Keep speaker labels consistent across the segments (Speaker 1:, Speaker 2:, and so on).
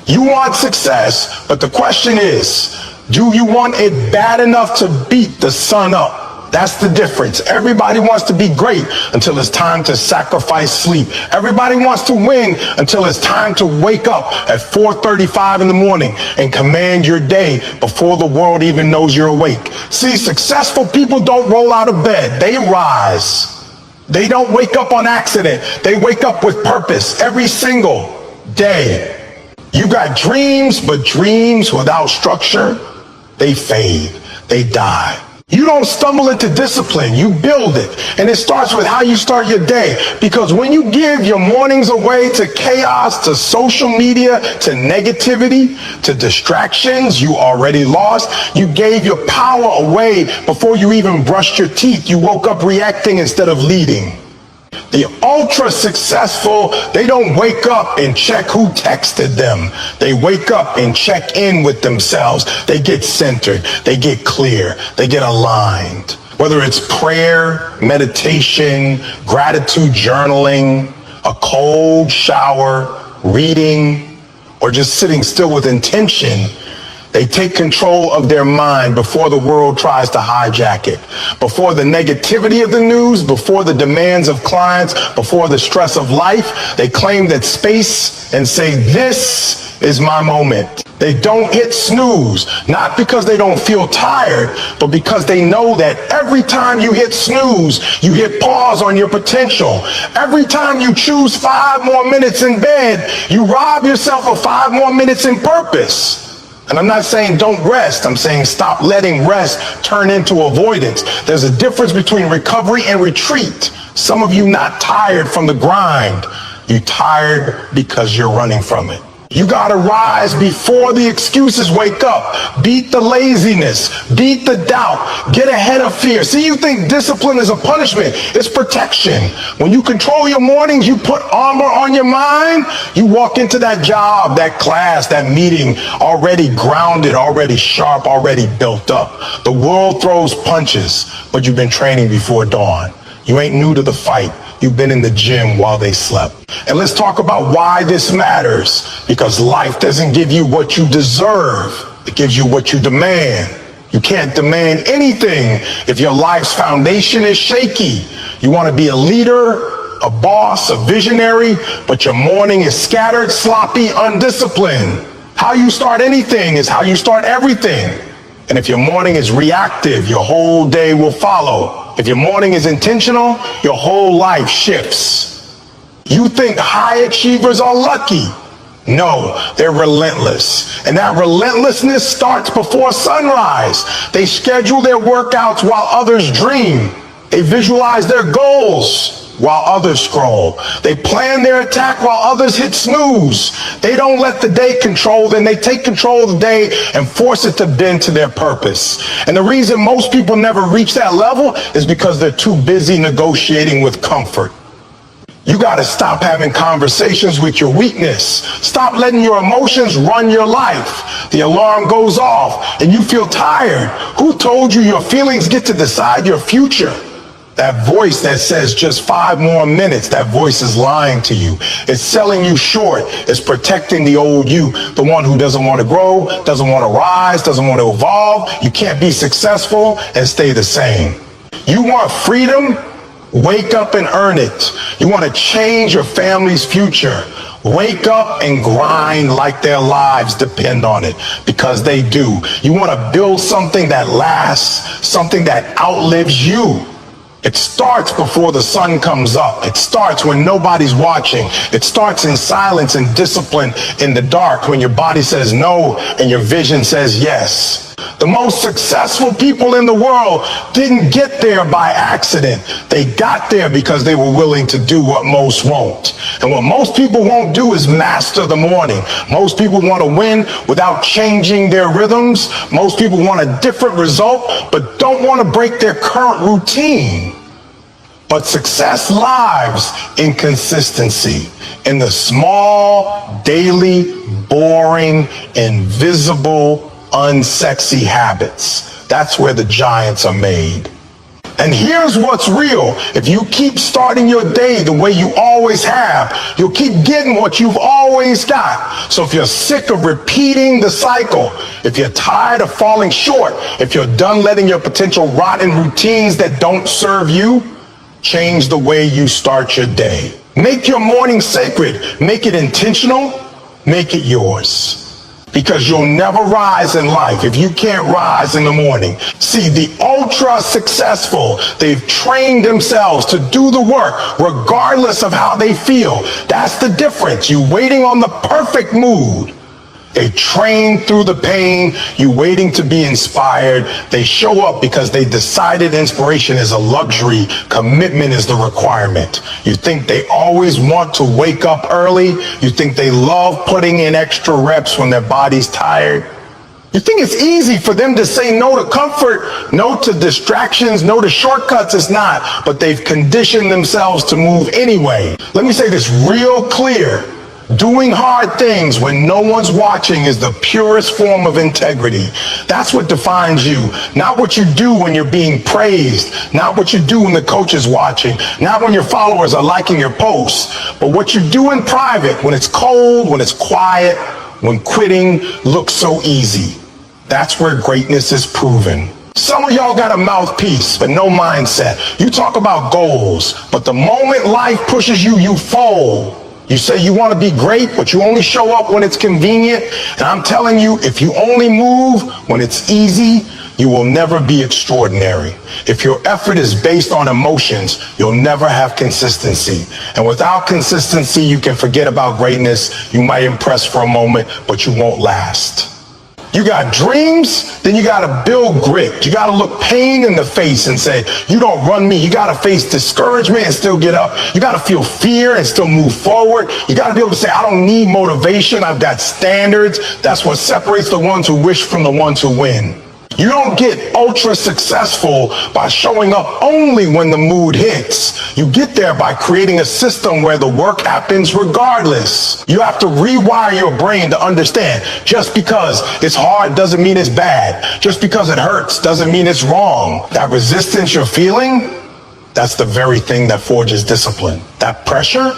Speaker 1: You want success, but the question is, do you want it bad enough to beat the sun up? That's the difference. Everybody wants to be great until it's time to sacrifice sleep. Everybody wants to win until it's time to wake up at 4:35 in the morning and command your day before the world even knows you're awake. See, successful people don't roll out of bed. They rise. They don't wake up on accident. They wake up with purpose every single day. You got dreams, but dreams without structure, they fade. They die. You don't stumble into discipline, you build it. And it starts with how you start your day. Because when you give your mornings away to chaos, to social media, to negativity, to distractions you already lost, you gave your power away before you even brushed your teeth. You woke up reacting instead of leading. The ultra successful, they don't wake up and check who texted them. They wake up and check in with themselves. They get centered, they get clear, they get aligned. Whether it's prayer, meditation, gratitude journaling, a cold shower, reading, or just sitting still with intention, they take control of their mind before the world tries to hijack it. Before the negativity of the news, before the demands of clients, before the stress of life, they claim that space and say, this is my moment. They don't hit snooze, not because they don't feel tired, but because they know that every time you hit snooze, you hit pause on your potential. Every time you choose 5 more minutes in bed, you rob yourself of 5 more minutes in purpose. And I'm not saying don't rest. I'm saying stop letting rest turn into avoidance. There's a difference between recovery and retreat. Some of you not tired from the grind. You're tired because you're running from it. You gotta rise before the excuses wake up. Beat the laziness, beat the doubt, get ahead of fear. See, you think discipline is a punishment. It's protection. When you control your mornings, you put armor on your mind, you walk into that job, that class, that meeting, already grounded, already sharp, already built up. The world throws punches, but you've been training before dawn. You ain't new to the fight. You've been in the gym while they slept. And let's talk about why this matters. Because life doesn't give you what you deserve. It gives you what you demand. You can't demand anything if your life's foundation is shaky. You want to be a leader, a boss, a visionary, but your morning is scattered, sloppy, undisciplined. How you start anything is how you start everything. And if your morning is reactive, your whole day will follow. If your morning is intentional, your whole life shifts. You think high achievers are lucky? No, they're relentless. And that relentlessness starts before sunrise. They schedule their workouts while others dream. They visualize their goals while others scroll. They plan their attack while others hit snooze. They don't let the day control them. They take control of the day and force it to bend to their purpose. And the reason most people never reach that level is because they're too busy negotiating with comfort. You got to stop having conversations with your weakness. Stop letting your emotions run your life. The alarm goes off and you feel tired. Who told you your feelings get to decide your future? That voice that says just 5 more minutes, that voice is lying to you. It's selling you short. It's protecting the old you, the one who doesn't want to grow, doesn't want to rise, doesn't want to evolve. You can't be successful and stay the same. You want freedom? Wake up and earn it. You want to change your family's future? Wake up and grind like their lives depend on it, because they do. You want to build something that lasts, something that outlives you. It starts before the sun comes up. It starts when nobody's watching. It starts in silence and discipline in the dark, when your body says no and your vision says yes. The most successful people in the world didn't get there by accident. They got there because they were willing to do what most won't. And what most people won't do is master the morning. Most people want to win without changing their rhythms. Most people want a different result, but don't want to break their current routine. But success lives in consistency, in the small, daily, boring, invisible, unsexy habits. That's where the giants are made. And here's what's real. If you keep starting your day the way you always have, you'll keep getting what you've always got. So if you're sick of repeating the cycle, if you're tired of falling short, if you're done letting your potential rot in routines that don't serve you, change the way you start your day. Make your morning sacred. Make it intentional. Make it yours. Because you'll never rise in life if you can't rise in the morning. See, the ultra successful, they've trained themselves to do the work regardless of how they feel. That's the difference. You waiting on the perfect mood. They train through the pain. You waiting to be inspired. They show up because they decided inspiration is a luxury. Commitment is the requirement. You think they always want to wake up early? You think they love putting in extra reps when their body's tired? You think it's easy for them to say no to comfort, no to distractions, no to shortcuts? It's not, but they've conditioned themselves to move anyway. Let me say this real clear. Doing hard things when no one's watching is the purest form of integrity. That's what defines you. Not what you do when you're being praised. Not what you do when the coach is watching. Not when your followers are liking your posts. But what you do in private when it's cold, when it's quiet, when quitting looks so easy. That's where greatness is proven. Some of y'all got a mouthpiece, but no mindset. You talk about goals, but the moment life pushes you, you fold. You say you want to be great, but you only show up when it's convenient. And I'm telling you, if you only move when it's easy, you will never be extraordinary. If your effort is based on emotions, you'll never have consistency. And without consistency, you can forget about greatness. You might impress for a moment, but you won't last. You got dreams, then you got to build grit. You got to look pain in the face and say, you don't run me. You got to face discouragement and still get up. You got to feel fear and still move forward. You got to be able to say, I don't need motivation. I've got standards. That's what separates the ones who wish from the ones who win. You don't get ultra successful by showing up only when the mood hits. You get there by creating a system where the work happens regardless. You have to rewire your brain to understand just because it's hard doesn't mean it's bad. Just because it hurts doesn't mean it's wrong. That resistance you're feeling, that's the very thing that forges discipline. That pressure,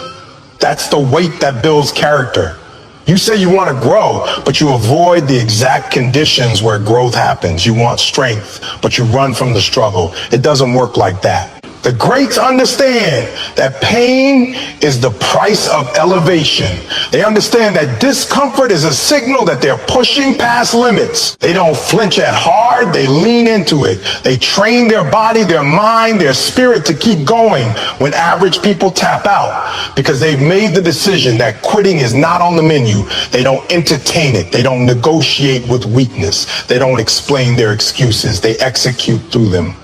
Speaker 1: that's the weight that builds character. You say you want to grow, but you avoid the exact conditions where growth happens. You want strength, but you run from the struggle. It doesn't work like that. The greats understand that pain is the price of elevation. They understand that discomfort is a signal that they're pushing past limits. They don't flinch at hard, they lean into it. They train their body, their mind, their spirit to keep going when average people tap out because they've made the decision that quitting is not on the menu. They don't entertain it. They don't negotiate with weakness. They don't explain their excuses. They execute through them.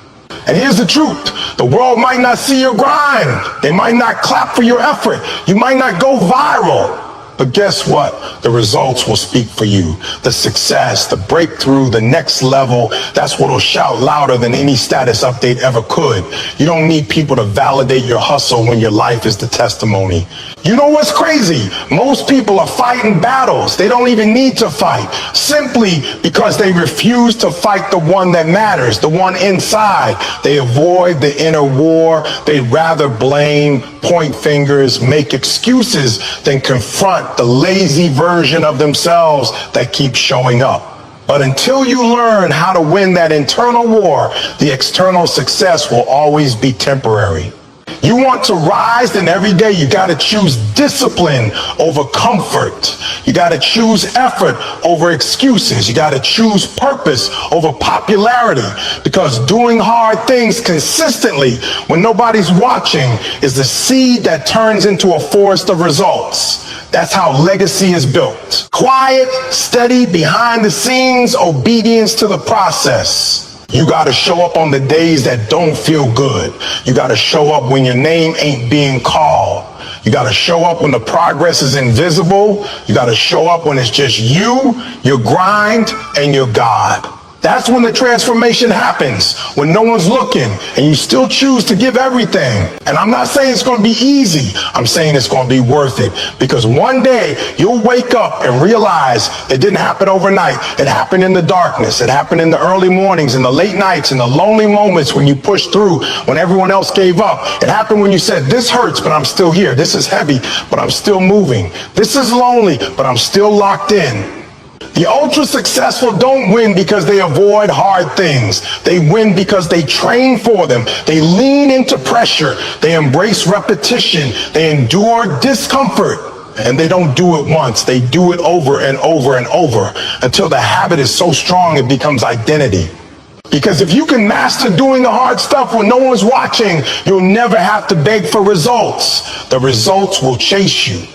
Speaker 1: And here's the truth. The world might not see your grind. They might not clap for your effort. You might not go viral. But guess what? The results will speak for you. The success, the breakthrough, the next level, that's what will shout louder than any status update ever could. You don't need people to validate your hustle when your life is the testimony. You know what's crazy? Most people are fighting battles. They don't even need to fight, simply because they refuse to fight the one that matters, the one inside. They avoid the inner war. They'd rather blame, point fingers, make excuses than confront the lazy version of themselves that keeps showing up. But until you learn how to win that internal war, the external success will always be temporary. You want to rise, then every day you got to choose discipline over comfort. You got to choose effort over excuses. You got to choose purpose over popularity, because doing hard things consistently when nobody's watching is the seed that turns into a forest of results. That's how legacy is built. Quiet, steady, behind the scenes, obedience to the process. You got to show up on the days that don't feel good. You got to show up when your name ain't being called. You got to show up when the progress is invisible. You got to show up when it's just you, your grind, and your God. That's when the transformation happens, when no one's looking and you still choose to give everything. And I'm not saying it's going to be easy. I'm saying it's going to be worth it, because one day you'll wake up and realize it didn't happen overnight. It happened in the darkness. It happened in the early mornings, in the late nights, in the lonely moments when you pushed through, when everyone else gave up. It happened when you said, this hurts, but I'm still here. This is heavy, but I'm still moving. This is lonely, but I'm still locked in. The ultra successful don't win because they avoid hard things. They win because they train for them. They lean into pressure. They embrace repetition. They endure discomfort. And they don't do it once. They do it over and over and over until the habit is so strong it becomes identity. Because if you can master doing the hard stuff when no one's watching, you'll never have to beg for results. The results will chase you.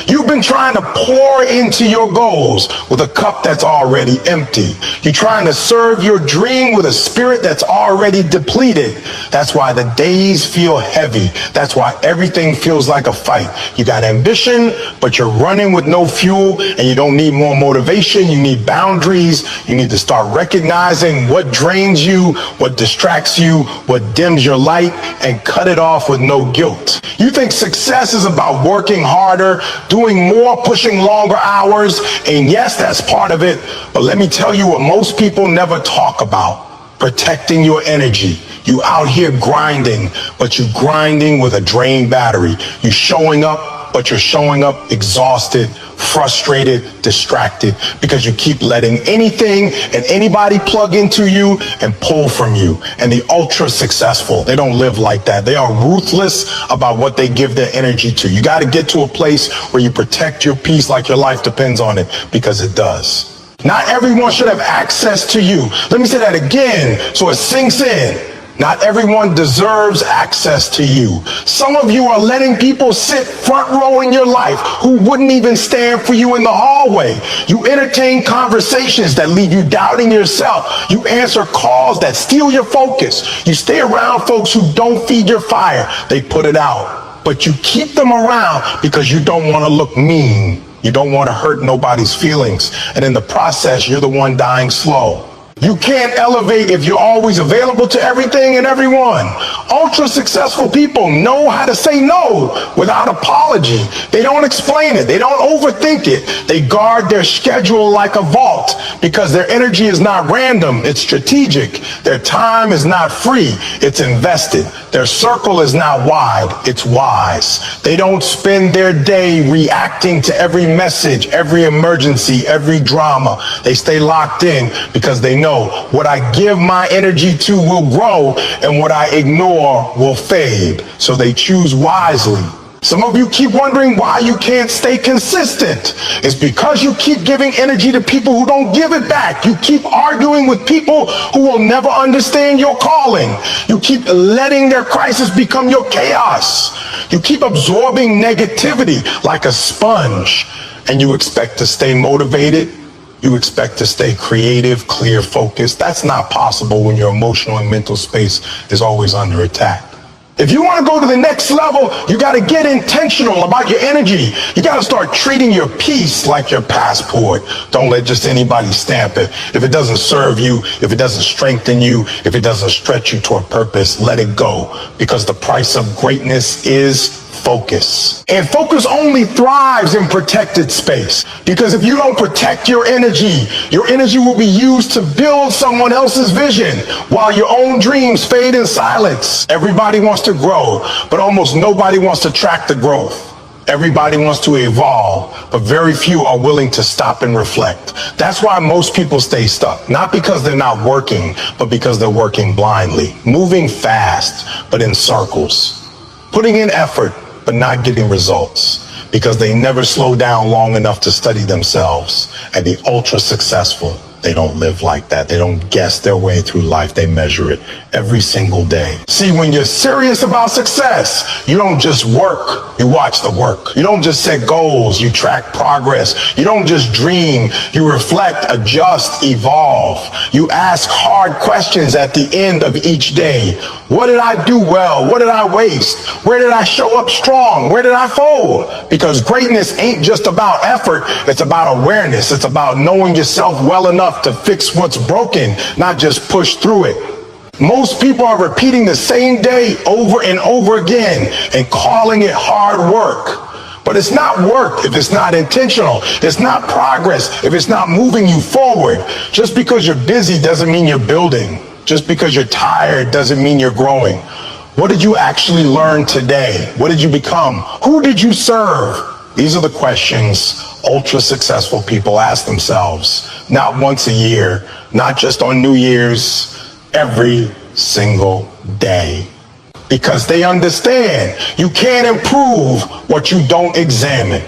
Speaker 1: You've been trying to pour into your goals with a cup that's already empty. You're trying to serve your dream with a spirit that's already depleted. That's why the days feel heavy. That's why everything feels like a fight. You got ambition, but you're running with no fuel, and you don't need more motivation. You need boundaries. You need to start recognizing what drains you, what distracts you, what dims your light, and cut it off with no guilt. You think success is about working harder, doing more, pushing longer hours, and yes, that's part of it, but let me tell you what most people never talk about: protecting your energy. You out here grinding, but you're grinding with a drained battery. You're showing up, but you're showing up exhausted, frustrated, distracted, because you keep letting anything and anybody plug into you and pull from you. And the ultra successful, they don't live like that. They are ruthless about what they give their energy to. You got to get to a place where you protect your peace like your life depends on it, because it does. Not everyone should have access to you. Let me say that again so it sinks in. Not everyone deserves access to you. Some of you are letting people sit front row in your life who wouldn't even stand for you in the hallway. You entertain conversations that leave you doubting yourself. You answer calls that steal your focus. You stay around folks who don't feed your fire. They put it out. But you keep them around because you don't want to look mean. You don't want to hurt nobody's feelings. And in the process, you're the one dying slow. You can't elevate if you're always available to everything and everyone. Ultra successful people know how to say no without apology. They don't explain it. They don't overthink it. They guard their schedule like a vault, because their energy is not random, it's strategic. Their time is not free, it's invested. Their circle is not wide, it's wise. They don't spend their day reacting to every message, every emergency, every drama. They stay locked in because they know what I give my energy to will grow and what I ignore will fade. So they choose wisely. Some of you keep wondering why you can't stay consistent. It's because you keep giving energy to people who don't give it back. You keep arguing with people who will never understand your calling. You keep letting their crisis become your chaos. You keep absorbing negativity like a sponge, and you expect to stay motivated. You expect to stay creative, clear, focused. That's not possible when your emotional and mental space is always under attack. If you want to go to the next level, you got to get intentional about your energy. You got to start treating your peace like your passport. Don't let just anybody stamp it. If it doesn't serve you, if it doesn't strengthen you, if it doesn't stretch you toward purpose, let it go. Because the price of greatness is focus. And focus only thrives in protected space. Because if you don't protect your energy will be used to build someone else's vision while your own dreams fade in silence. Everybody wants to grow, but almost nobody wants to track the growth. Everybody wants to evolve, but very few are willing to stop and reflect. That's why most people stay stuck. Not because they're not working, but because they're working blindly. Moving fast, but in circles. Putting in effort, but not getting results. Because they never slow down long enough to study themselves. And the ultra successful, they don't live like that. They don't guess their way through life. They measure it every single day. See, when you're serious about success, you don't just work, you watch the work. You don't just set goals, you track progress. You don't just dream, you reflect, adjust, evolve. You ask hard questions at the end of each day. What did I do well? What did I waste? Where did I show up strong? Where did I fold? Because greatness ain't just about effort, it's about awareness. It's about knowing yourself well enough enough to fix what's broken, not just push through it. Most people are repeating the same day over and over again and calling it hard work. But it's not work if it's not intentional. It's not progress if it's not moving you forward. Just because you're busy doesn't mean you're building. Just because you're tired doesn't mean you're growing. What did you actually learn today? What did you become? Who did you serve? These are the questions ultra successful people ask themselves, not once a year, not just on New Year's, every single day. Because they understand you can't improve what you don't examine.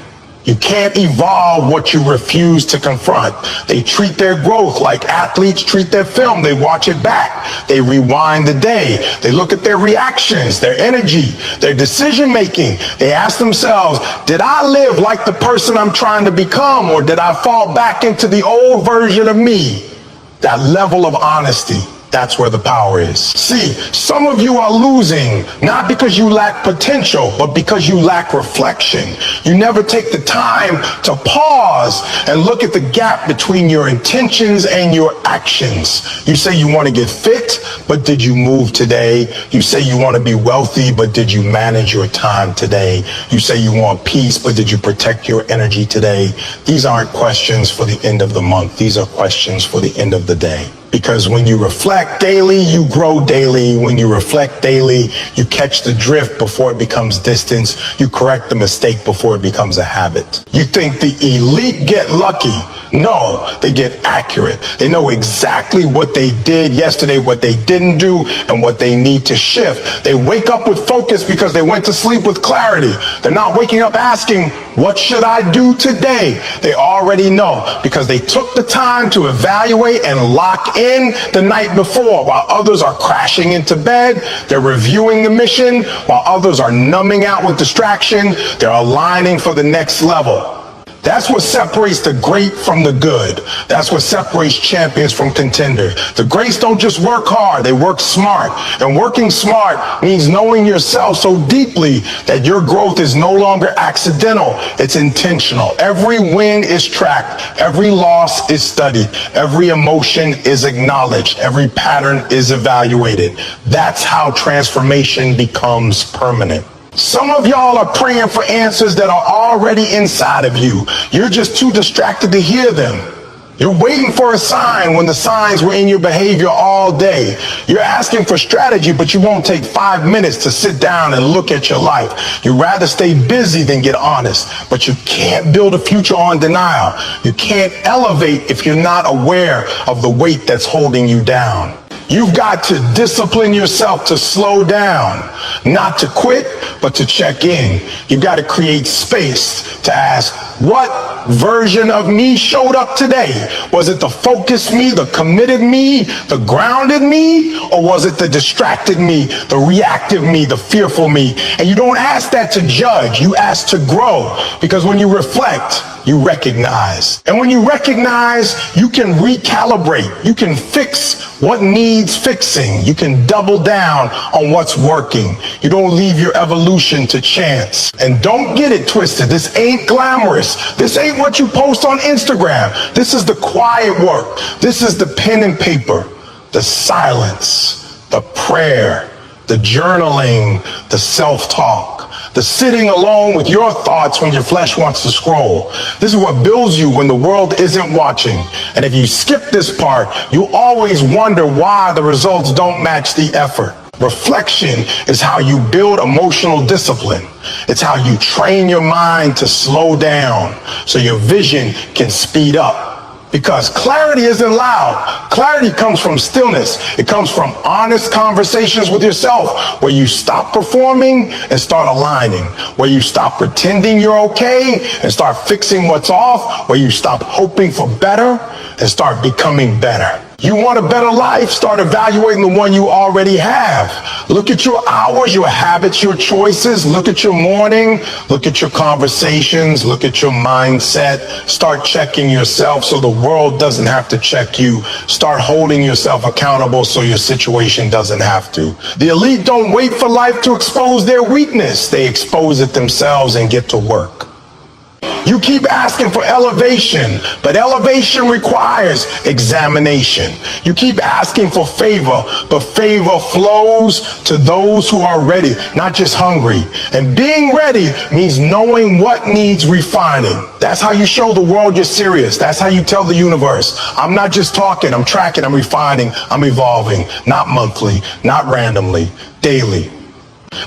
Speaker 1: You can't evolve what you refuse to confront. They treat their growth like athletes treat their film. They watch it back. They rewind the day. They look at their reactions, their energy, their decision making. They ask themselves, did I live like the person I'm trying to become, or did I fall back into the old version of me? That level of honesty. That's where the power is. See, some of you are losing, not because you lack potential, but because you lack reflection. You never take the time to pause and look at the gap between your intentions and your actions. You say you want to get fit, but did you move today? You say you want to be wealthy, but did you manage your time today? You say you want peace, but did you protect your energy today? These aren't questions for the end of the month. These are questions for the end of the day. Because when you reflect daily, you grow daily. When you reflect daily, you catch the drift before it becomes distance. You correct the mistake before it becomes a habit. You think the elite get lucky. No, they get accurate. They know exactly what they did yesterday, what they didn't do, and what they need to shift. They wake up with focus because they went to sleep with clarity. They're not waking up asking, what should I do today? They already know because they took the time to evaluate and lock in the night before. While others are crashing into bed, they're reviewing the mission. While others are numbing out with distraction, they're aligning for the next level. That's what separates the great from the good. That's what separates champions from contenders. The greats don't just work hard, they work smart. And working smart means knowing yourself so deeply that your growth is no longer accidental, it's intentional. Every win is tracked, every loss is studied, every emotion is acknowledged, every pattern is evaluated. That's how transformation becomes permanent. Some of y'all are praying for answers that are already inside of you. You're just too distracted to hear them. You're waiting for a sign when the signs were in your behavior all day. You're asking for strategy, but you won't take 5 minutes to sit down and look at your life. You'd rather stay busy than get honest, but you can't build a future on denial. You can't elevate if you're not aware of the weight that's holding you down. You've got to discipline yourself to slow down, not to quit, but to check in. You've got to create space to ask, what version of me showed up today? Was it the focused me, the committed me, the grounded me, or was it the distracted me, the reactive me, the fearful me? And you don't ask that to judge, you ask to grow, because when you reflect, you recognize. And when you recognize, you can recalibrate. You can fix what needs fixing. You can double down on what's working. You don't leave your evolution to chance. And don't get it twisted. This ain't glamorous. This ain't what you post on Instagram. This is the quiet work. This is the pen and paper, the silence, the prayer, the journaling, the self-talk. The sitting alone with your thoughts when your flesh wants to scroll. This is what builds you when the world isn't watching. And if you skip this part, you always wonder why the results don't match the effort. Reflection is how you build emotional discipline. It's how you train your mind to slow down so your vision can speed up. Because clarity isn't loud. Clarity comes from stillness. It comes from honest conversations with yourself, where you stop performing and start aligning, where you stop pretending you're okay and start fixing what's off, where you stop hoping for better and start becoming better. You want a better life? Start evaluating the one you already have. Look at your hours, your habits, your choices. Look at your morning. Look at your conversations. Look at your mindset. Start checking yourself so the world doesn't have to check you. Start holding yourself accountable so your situation doesn't have to. The elite don't wait for life to expose their weakness. They expose it themselves and get to work. You keep asking for elevation, but elevation requires examination. You keep asking for favor, but favor flows to those who are ready, not just hungry. And being ready means knowing what needs refining. That's how you show the world you're serious. That's how you tell the universe, I'm not just talking, I'm tracking, I'm refining, I'm evolving. Not monthly, not randomly, daily.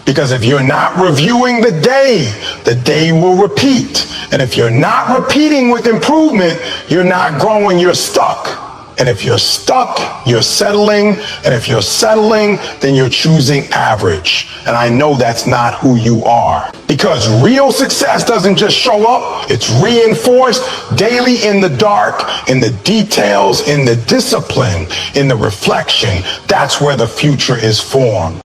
Speaker 1: Because if you're not reviewing the day will repeat. And if you're not repeating with improvement, you're not growing, you're stuck. And if you're stuck, you're settling. And if you're settling, then you're choosing average. And I know that's not who you are. Because real success doesn't just show up, it's reinforced daily in the dark, in the details, in the discipline, in the reflection. That's where the future is formed.